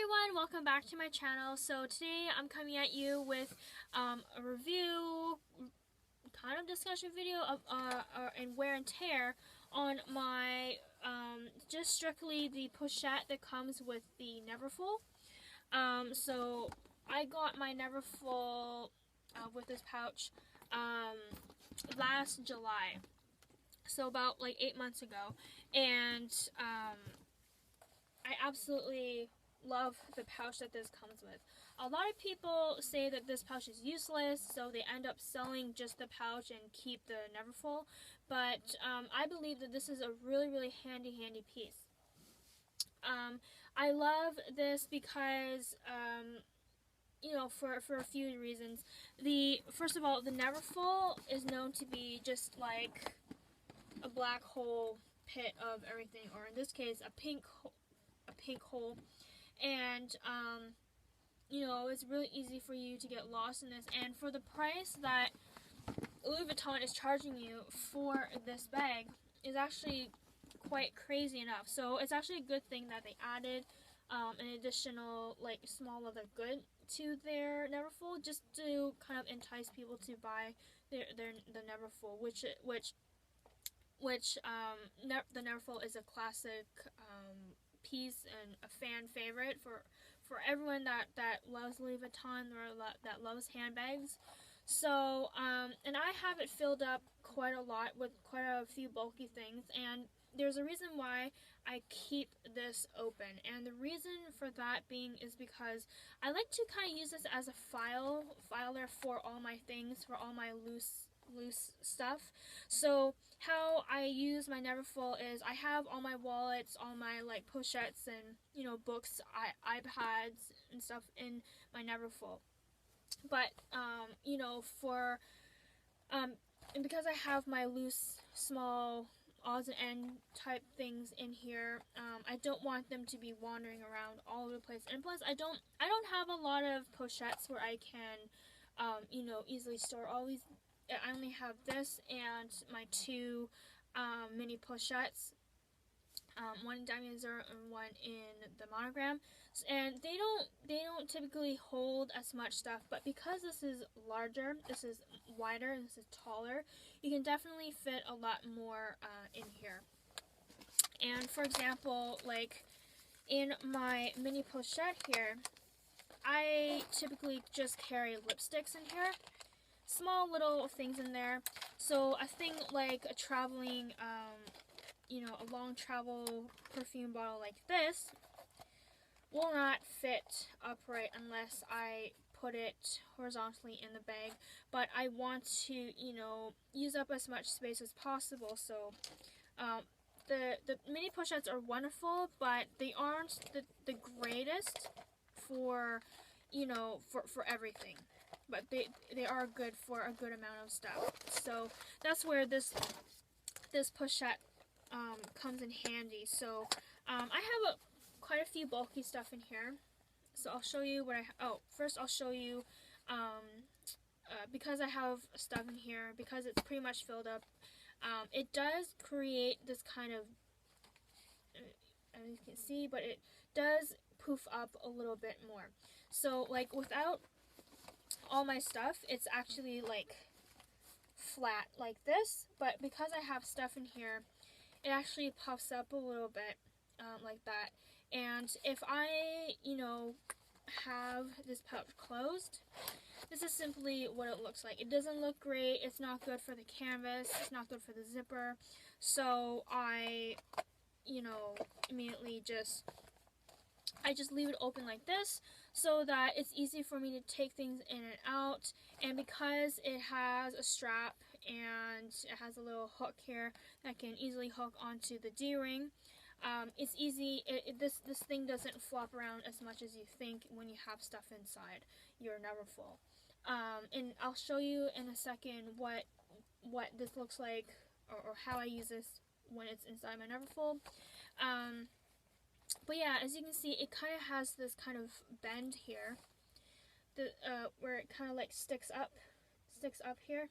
everyone, welcome back to my channel. So today I'm coming at you with a review, kind of discussion video of and wear and tear on my just strictly the pochette that comes with the Neverfull. So I got my Neverfull with this pouch last July, so about like 8 months ago, and I absolutely love the pouch that this comes with. A lot of people say that this pouch is useless, so they end up selling just the pouch and keep the Neverfull, but I believe that this is a really handy piece. I love this because you know, for a few reasons. First of all, the Neverfull is known to be just like a black hole pit of everything, or in this case a pink hole, and you know, it's really easy for you to get lost in this, and for the price that Louis Vuitton is charging you for this bag is actually quite crazy enough. So it's actually a good thing that they added an additional like small leather good to their Neverfull, just to kind of entice people to buy the Neverfull, the Neverfull is a classic piece and a fan favorite for everyone that loves Louis Vuitton or that loves handbags. So and I have it filled up quite a lot with quite a few bulky things, and there's a reason why I keep this open, and the reason for that being is because I like to kind of use this as a filer for all my things, for all my loose stuff. So how I use my Neverfull is I have all my wallets, all my like pochettes and, you know, books, iPads and stuff in my Neverfull. But you know, and because I have my loose small odds and end type things in here, I don't want them to be wandering around all over the place. And plus, I don't have a lot of pochettes where I can you know, easily store all these. I only have this and my two mini pochettes, one in Diamond Zero and one in the Monogram, and they don't typically hold as much stuff, but because this is larger, this is wider, and this is taller, you can definitely fit a lot more in here. And for example, like in my mini pochette here, I typically just carry lipsticks in here. Small little things in there. So a thing like a traveling, you know, a long travel perfume bottle like this will not fit upright unless I put it horizontally in the bag. But I want to, you know, use up as much space as possible. So the mini pochettes are wonderful, but they aren't the greatest for, you know, for everything. But they are good for a good amount of stuff. So that's where this pochette comes in handy. So I have quite a few bulky stuff in here. So I'll show you what first I'll show you because I have stuff in here, because it's pretty much filled up. It does create this kind of, as you can see, but it does poof up a little bit more. So like without all my stuff, it's actually like flat like this, but because I have stuff in here, it actually puffs up a little bit like that. And if I, you know, have this pouch closed, this is simply what it looks like. It doesn't look great, it's not good for the canvas, it's not good for the zipper, so I, you know, immediately just leave it open like this, so that it's easy for me to take things in and out. And because it has a strap and it has a little hook here that can easily hook onto the D-ring, it's easy. This thing doesn't flop around as much as you think when you have stuff inside your Neverfull. And I'll show you in a second what this looks like, or how I use this when it's inside my Neverfull. But yeah, as you can see, it kind of has this kind of bend here, where it kind of like sticks up here.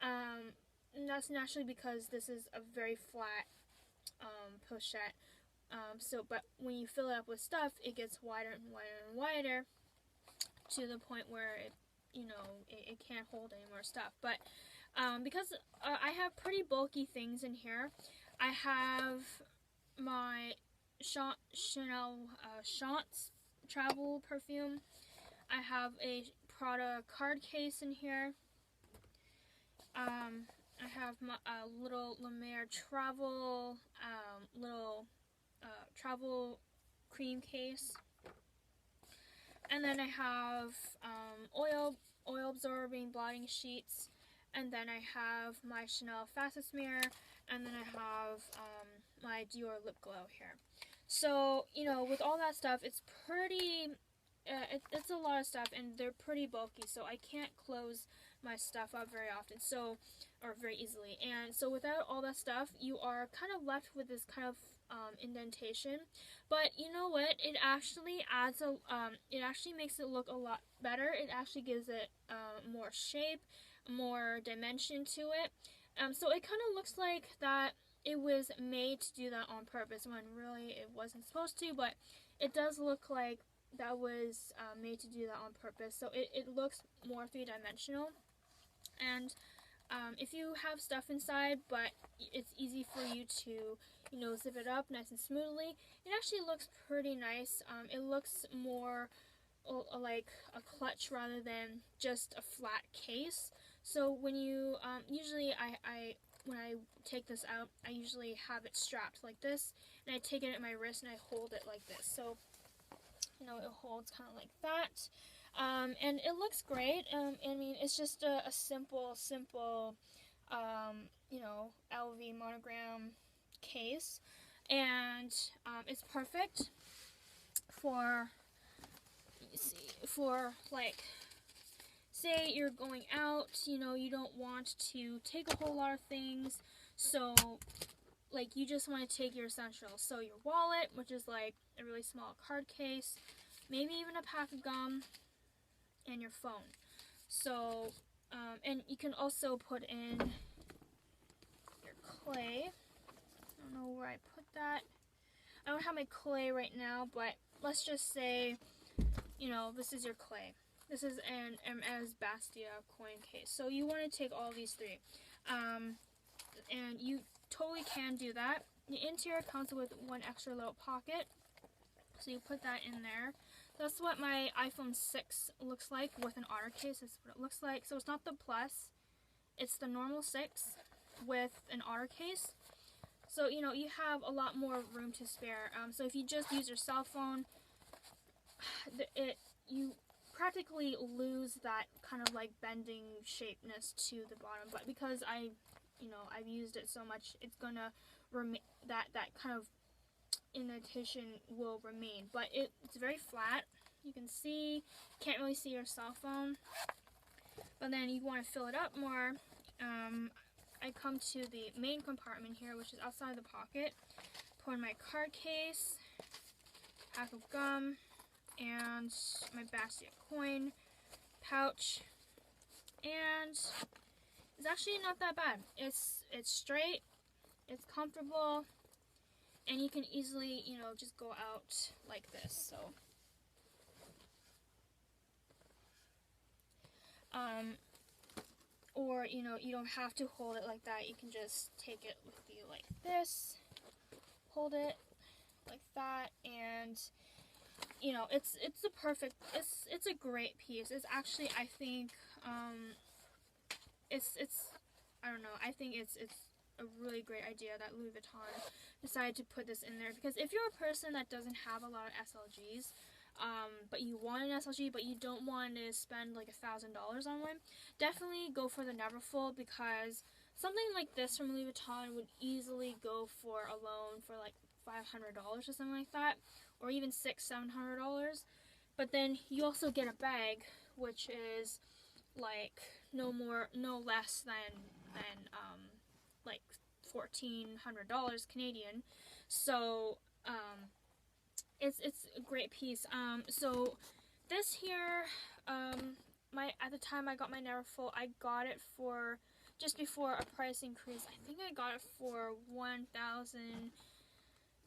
And that's naturally because this is a very flat pochette. But when you fill it up with stuff, it gets wider and wider and wider to the point where it can't hold any more stuff. But because I have pretty bulky things in here, I have my Chanel Chance travel perfume. I have a Prada card case in here. I have my little La Mer travel travel cream case, and then I have oil absorbing blotting sheets, and then I have my Chanel fastest mirror, and then I have my Dior lip glow here. So with all that stuff, it's pretty it's a lot of stuff, and they're pretty bulky, so I can't close my stuff up very often, or very easily. And so without all that stuff, you are kind of left with this kind of indentation. But you know what? It actually adds it actually makes it look a lot better. It actually gives it more shape, more dimension to it. So it kind of looks like that it was made to do that on purpose, when really it wasn't supposed to. But it does look like that was made to do that on purpose. So it looks more three-dimensional. And if you have stuff inside, but it's easy for you to, zip it up nice and smoothly, it actually looks pretty nice. It looks more like a clutch rather than just a flat case. So when you, usually when I take this out, I usually have it strapped like this, and I take it at my wrist and I hold it like this. So, it holds kind of like that. And it looks great. I mean, it's just a simple, LV monogram case, and it's perfect for like, say you're going out, you don't want to take a whole lot of things, so like you just want to take your essentials. So your wallet, which is like a really small card case, maybe even a pack of gum, and your phone. So, and you can also put in your clay. I don't know where I put that. I don't have my clay right now, but let's just say, this is your clay. This is an MS Bastia coin case. So you want to take all these three. And you totally can do that. The interior comes with one extra little pocket. So you put that in there. That's what my iPhone 6 looks like with an otter case. That's what it looks like. So it's not the Plus, it's the normal 6 with an otter case. So, you have a lot more room to spare. So if you just use your cell phone, you practically lose that kind of like bending shapeness to the bottom. But because I've used it so much, it's gonna remain, that kind of indentation will remain, but it's very flat. You can see, can't really see your cell phone, but then you want to fill it up more. I come to the main compartment here, which is outside the pocket. Put in my card case, pack of gum, and my Bastia coin pouch, and it's actually not that bad. It's straight, it's comfortable, and you can easily, just go out like this. So, or, you don't have to hold it like that. You can just take it with you like this, hold it like that, and, it's a perfect, it's a great piece. It's actually, I think, I don't know, I think it's a really great idea that Louis Vuitton decided to put this in there, because if you're a person that doesn't have a lot of SLGs, but you want an SLG, but you don't want to spend like $1,000 on one, definitely go for the Neverfull, because something like this from Louis Vuitton would easily go for alone for like $500 or something like that, or even $600-700. But then you also get a bag, which is like no less than like $1,400 Canadian. So it's a great piece. So this here, at the time I got my Neverfull, I got it for just before a price increase. I think I got it for $1,000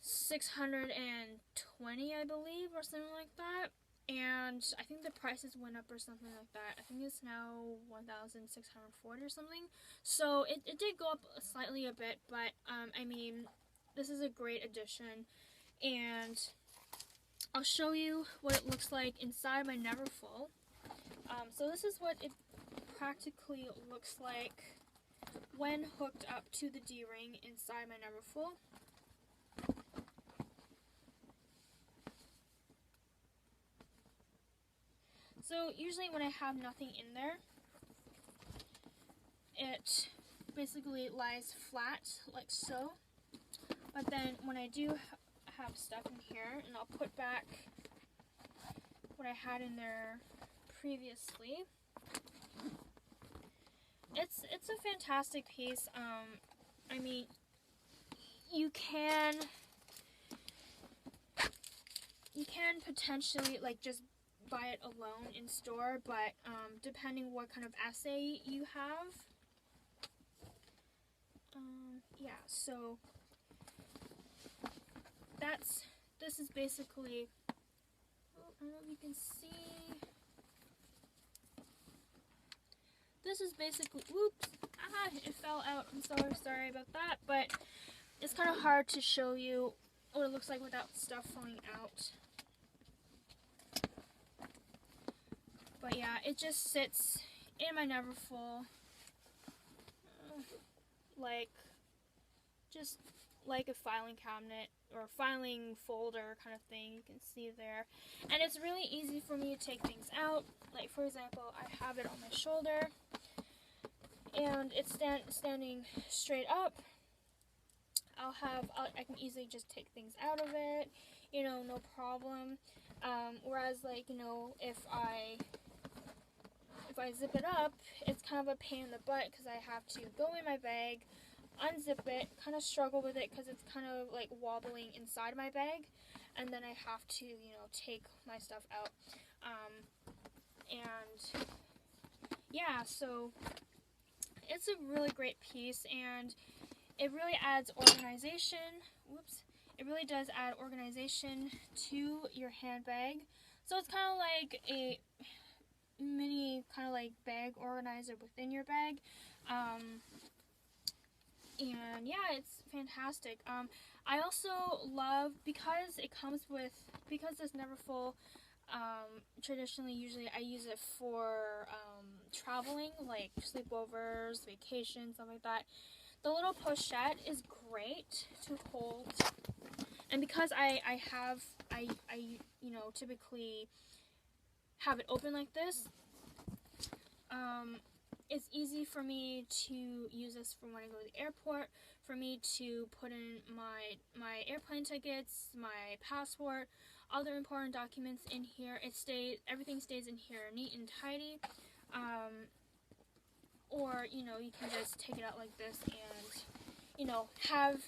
620, I believe, or something like that. And I think the prices went up or something like that. I think it's now 1,640 or something. So it did go up slightly a bit, but I mean, this is a great addition. And I'll show you what it looks like inside my Neverfull. So this is what it practically looks like when hooked up to the D-ring inside my Neverfull. So usually when I have nothing in there, it basically lies flat like so. But then when I do have stuff in here, and I'll put back what I had in there previously, it's a fantastic piece. I mean, you can potentially like just buy it alone in store, but depending what kind of essay you have, yeah, so this is basically, I don't know if you can see, this is basically, whoops, it fell out, I'm so sorry about that, but it's kind of hard to show you what it looks like without stuff falling out. But yeah, it just sits in my Neverfull, just like a filing cabinet or filing folder kind of thing. You can see there, and it's really easy for me to take things out. Like for example, I have it on my shoulder, and it's standing straight up. I can easily just take things out of it, you know, no problem. Whereas, like, you know, if I zip it up, it's kind of a pain in the butt because I have to go in my bag, unzip it, kind of struggle with it because it's kind of like wobbling inside my bag, and then I have to, you know, take my stuff out. And yeah, so it's a really great piece, and it really adds organization. Whoops. It really does add organization to your handbag. So it's kind of like a mini kind of like bag organizer within your bag. And yeah, it's fantastic. I also love, because this Neverfull, traditionally, usually I use it for traveling, like sleepovers, vacations, stuff like that. The little pochette is great to hold, and because I you know, typically have it open like this, it's easy for me to use this for when I go to the airport, for me to put in my airplane tickets, my passport, other important documents in here. Everything stays in here neat and tidy. Or, you know, you can just take it out like this and, you know, have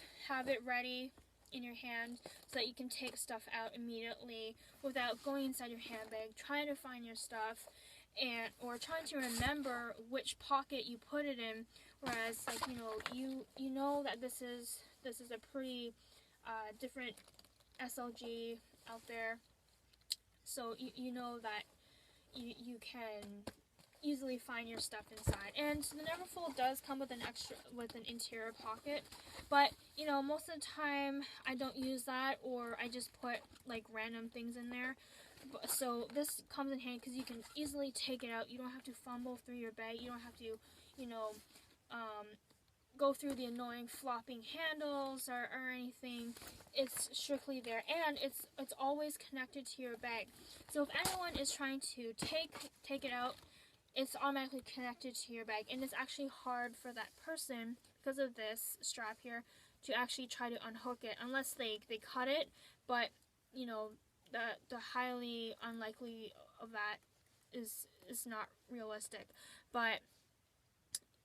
it ready in your hand so that you can take stuff out immediately without going inside your handbag, trying to find your stuff, or trying to remember which pocket you put it in. Whereas, like, you know, you know that this is a pretty different SLG out there, so you know that you can easily find your stuff inside. And the Neverfull does come with an interior pocket, but you know, most of the time I don't use that, or I just put like random things in there. So this comes in handy because you can easily take it out. You don't have to fumble through your bag. You don't have to, you know, go through the annoying flopping handles or anything. It's strictly there, and it's always connected to your bag. So if anyone is trying to take it out, it's automatically connected to your bag, and it's actually hard for that person, because of this strap here, to actually try to unhook it unless they cut it. But you know, the highly unlikely of that is not realistic. But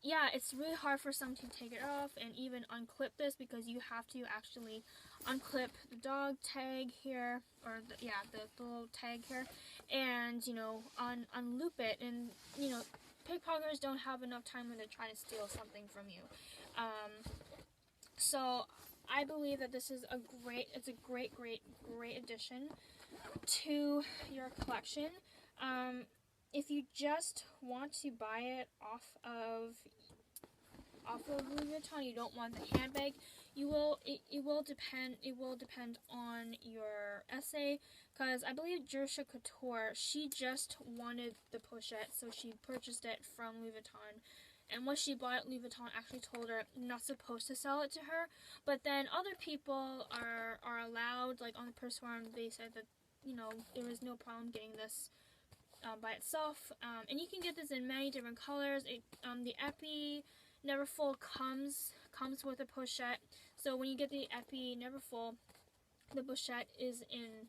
yeah, it's really hard for someone to take it off and even unclip this, because you have to actually unclip the dog tag here, or the little tag here, and, you know, unloop it. And, you know, pickpocketers don't have enough time when they're trying to steal something from you. So I believe that this is it's a great addition to your collection. If you just want to buy it off of Louis Vuitton, you don't want the handbag, it will depend on your essay, because I believe Jerusha Couture, she just wanted the pochette, so she purchased it from Louis Vuitton. And when she bought it, Louis Vuitton actually told her not supposed to sell it to her. But then other people are allowed, like on the purse forum, they said that, you know, there was no problem getting this by itself. And you can get this in many different colors. The Epi Neverfull comes with a pochette. So when you get the Epi Neverfull, the pochette is in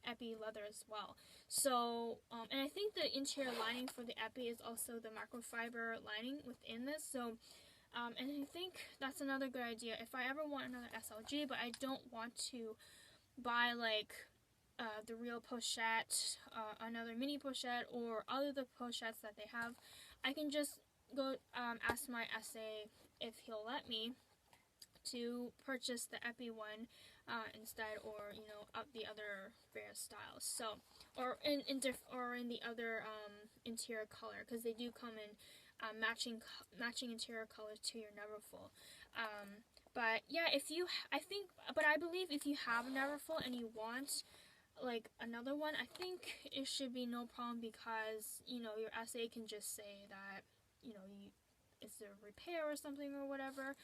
Epi leather as well. So, and I think the interior lining for the Epi is also the microfiber lining within this. So, and I think that's another good idea. If I ever want another SLG, but I don't want to buy like the real pochette, another mini pochette, or other the pochettes that they have, I can just go ask my SA if he'll let me to purchase the Epi one instead, or you know, up the other various styles. So, or in the other interior color, because they do come in matching interior colors to your Neverfull. But yeah, I believe if you have a Neverfull and you want like another one, I think it should be no problem, because you know, your SA can just say that, you know, it's a repair or something or whatever,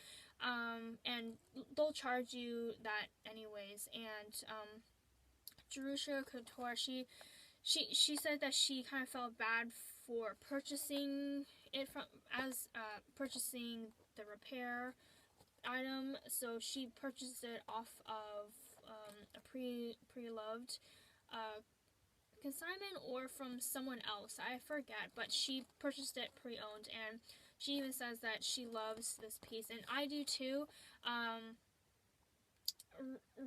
and they'll charge you that anyways. And Jerusha Couture, she said that she kind of felt bad for purchasing it purchasing the repair item, so she purchased it off of a pre-loved consignment, or from someone else, I forget, but she purchased it pre-owned, and she even says that she loves this piece, and I do too.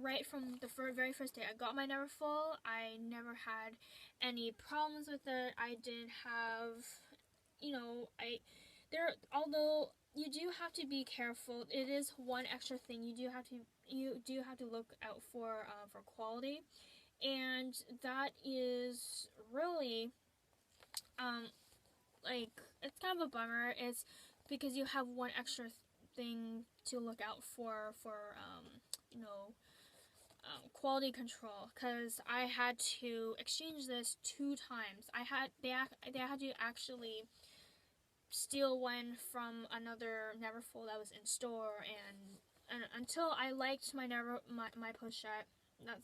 Right from the very first day I got my Neverfull, I never had any problems with it. I didn't have, you know, although you do have to be careful. It is one extra thing you do have to look out for quality, and that is really like, it's kind of a bummer. It's because you have one extra thing to look out for you know, quality control, because I had to exchange this 2 times. They had to actually steal one from another Neverfull that was in store, and until I liked my pochette,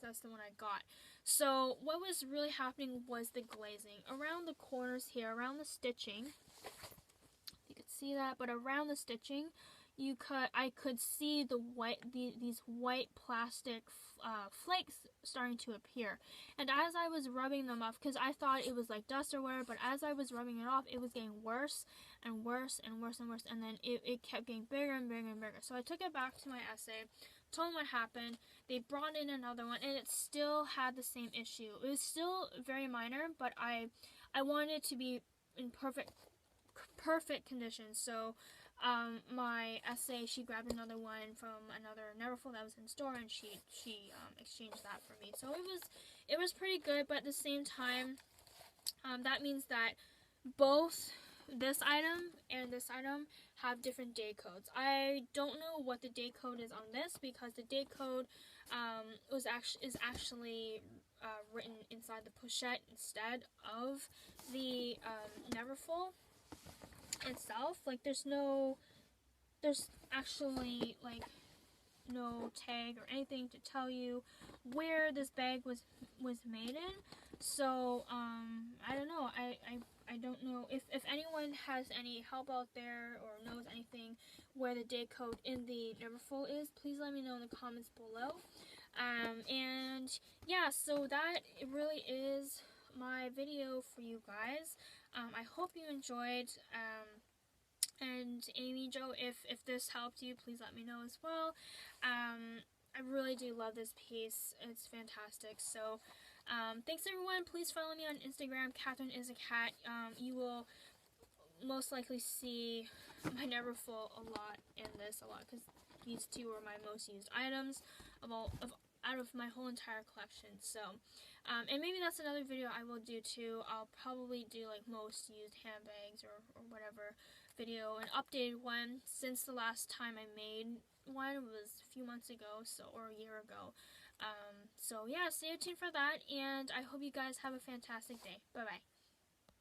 that's the one I got. So what was really happening was the glazing around the corners here, around the stitching. You could see that, but around the stitching, I could see these white plastic flakes starting to appear. And as I was rubbing them off, because I thought it was like dust or whatever, but as I was rubbing it off, it was getting worse and worse and worse and worse, and then it kept getting bigger and bigger and bigger. So I took it back to my SA, told them what happened. They brought in another one, and it still had the same issue. It was still very minor, but I wanted it to be in perfect condition. So my SA, she grabbed another one from another Neverfull that was in store, and she exchanged that for me. So it was pretty good, but at the same time, that means that both this item and this item have different day codes. I don't know what the day code is on this, because the day code is actually written inside the pochette instead of the Neverfull itself. Like, there's actually like no tag or anything to tell you where this bag was made in. So I don't know. I don't know if anyone has any help out there or knows anything where the day code in the Neverfull is. Please let me know in the comments below. And yeah, so that really is my video for you guys. I hope you enjoyed. And Amy Jo, if this helped you, please let me know as well. I really do love this piece. It's fantastic. So thanks everyone. Please follow me on Instagram, Catherine is a cat. You will most likely see my Neverfull a lot in this, because these two are my most used items out of my whole entire collection. So, and maybe that's another video I will do too. I'll probably do like most used handbags or whatever video, an updated one since the last time I made one was a few months ago, or a year ago. So yeah, stay tuned for that, and I hope you guys have a fantastic day. Bye bye.